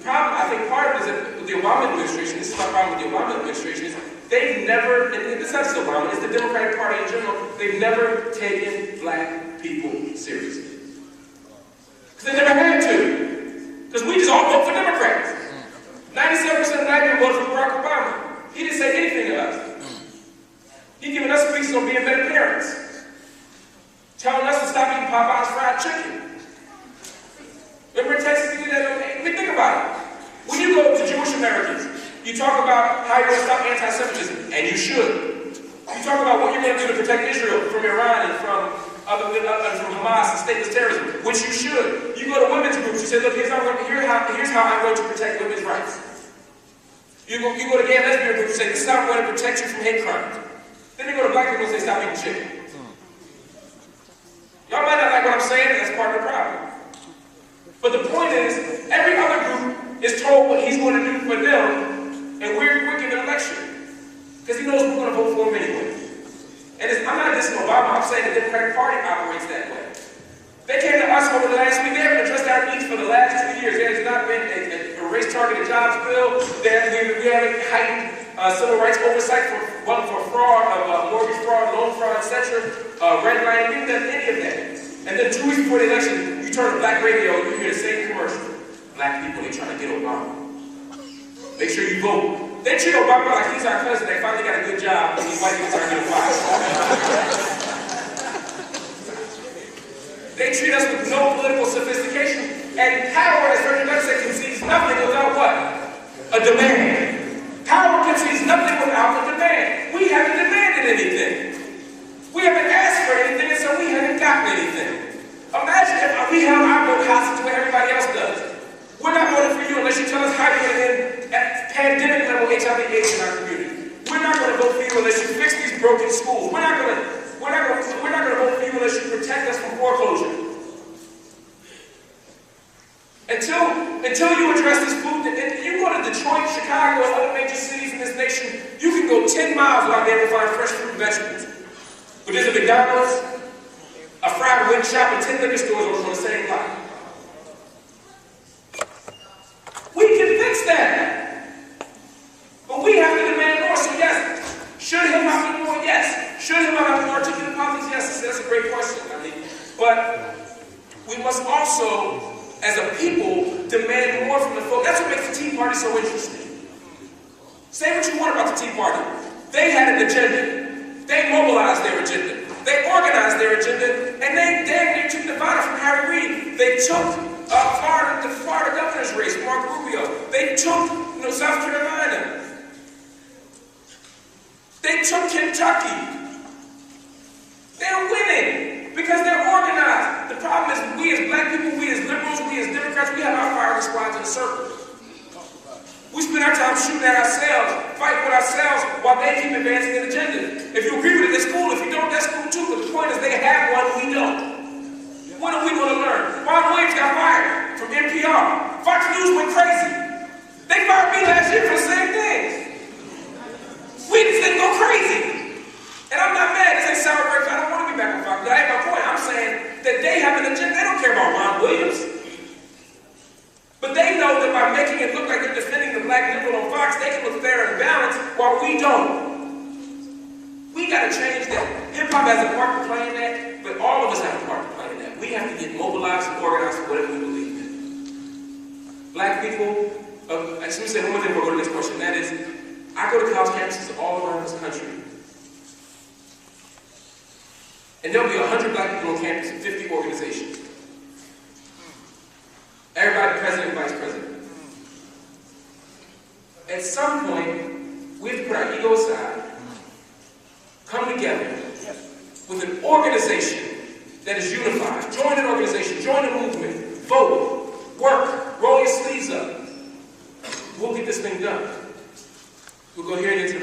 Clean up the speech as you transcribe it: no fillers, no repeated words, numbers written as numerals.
problem, I think part of it is that with the Obama administration, this is my problem with the Obama administration, is they've never, and it's not just Obama, it's the Democratic Party in general, they've never taken black people seriously. Because they never had to. Because we just all vote for Democrats. 97% of black people voted for Barack Obama. He didn't say anything to us. He's giving us speeches on being better parents. Telling us to stop eating Popeye's fried chicken. Remember in Texas, we did that? I mean, think about it. When you go to Jewish Americans, you talk about how you're going to stop anti-Semitism, and you should. You talk about what you're going to do to protect Israel from Iran and from Hamas and stateless terrorism, which you should. You go to women's groups, you say, look, here's how I'm going to protect women's rights. You go to gay and lesbian groups, you say, this is how I'm going to protect you from hate crimes. Then you go to black people and say, stop eating chicken. Y'all might not like what I'm saying, and that's part of the problem. But the point is, every other group is told what he's going to do for them, and we're giving an election. Because he knows we're going to vote for him anyway. And I'm not dissing Obama, I'm saying the Democratic Party operates that way. They came to us over the last week, they haven't addressed our needs for the last 2 years. There has not been a race-targeted jobs bill. We haven't heightened civil rights oversight for fraud, mortgage fraud, loan fraud, etc. Redlining, we haven't done any of that. And then 2 weeks before the election, you turn to black radio, you hear the same commercial. Black people, they trying to get Obama. Make sure you vote. They treat Obama like he's our cousin. They finally got a good job, and these white people trying to get fired. They treat us with no political sophistication. And power, as Virgin Mother said, concedes nothing without what? A demand. Power concedes nothing without a demand. We haven't demanded anything. We haven't asked for anything, and so we haven't gotten anything. Imagine if we held our vote hostage to what everybody else does. We're not voting for you unless you tell us how you're going to end at pandemic level HIV/AIDS in our community. We're not going to vote for you unless you fix these broken schools. We're not going to vote for you unless you protect us from foreclosure. Until you address this food, and you go to Detroit, Chicago, and other major cities in this nation, you can go 10 miles without being able to find fresh fruit and vegetables. But there's a McDonald's, a fried wing shop, and 10 liquor stores on the same block. We can fix that. But we have to demand more. So yes, should hip hop be more? Yes. Should hip hop have more articulate politics? Yes. That's a great question. But we must also, as a people, demand more from the folk. That's what makes the Tea Party so interesting. Say what you want about the Tea Party. They had an agenda. They mobilized their agenda. They organized their agenda, and they damn near took Nevada from Harry Reid. They took the Florida governor's race, Marco Rubio. They took South Carolina. They took Kentucky. They're winning because they're organized. The problem is we as black people, we as liberals, we as Democrats, we have our firing squads in a circle. We spend our time shooting at ourselves, fighting with ourselves, while they keep advancing an agenda. If you agree with it, that's cool. If you don't, that's cool too. But the point is they have one, we don't. When are we going to learn? Ron Williams got fired from NPR. Fox News went crazy. They fired me last year for the same thing. We just didn't go crazy. And I'm not mad. This ain't sour grapes. I don't want to be back on Fox. That ain't my point. I'm saying that they have an agenda. They don't care about Ron Williams. But they know that by making it look like they're defending the black liberal on Fox, they can look fair and balanced while we don't. We got to change that. Hip-hop has a part to play in that, but all of us have a part to play in that. We have to get mobilized and organized for whatever we believe in. Black people, let me say one more thing before we go to the next question. That is, I go to college campuses all around this country. And there'll be 100 black people on campus and 50 organizations. Everybody president and vice president. At some point, we have to put our ego aside, come together with an organization that is unified. Join an organization, join a movement, vote, work, roll your sleeves up. We'll get this thing done. We'll go here and into